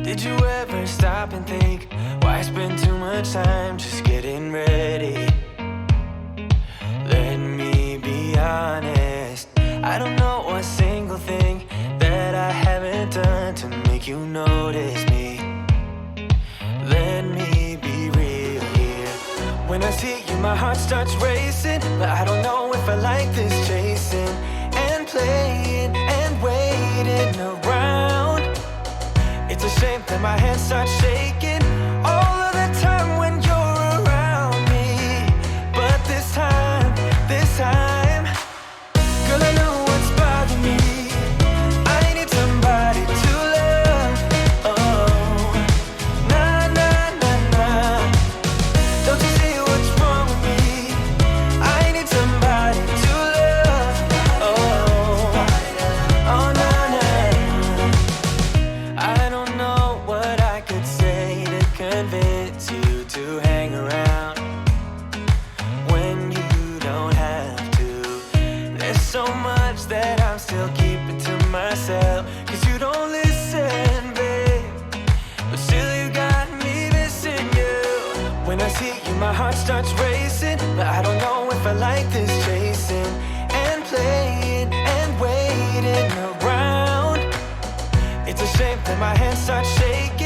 Did you ever stop and think, why spend too much time just getting ready? Let me be honest, I don't know a single thing that I haven't done to make you notice me. Let me be real here. When I see you, my heart starts racing, but I don't know if I like this chasing and playing and waiting around. It's a shame that my hands start shaking all of the time when you're around me. But this time, girl, I know what's bothering me. I need somebody to love. Oh, nah, nah, nah, nah. Don't you see what's wrong with me? I need somebody to love. Oh, oh, nah, nah. I don't know what I could say to convince you to hang around when you don't have to. There's so much that I'm still keeping to myself, 'cause you don't listen, babe. But still you got me missing you. When I see you, my heart starts racing, but I don't know if I like this chasing and playing and waiting around. It's a shame that my hands start shaking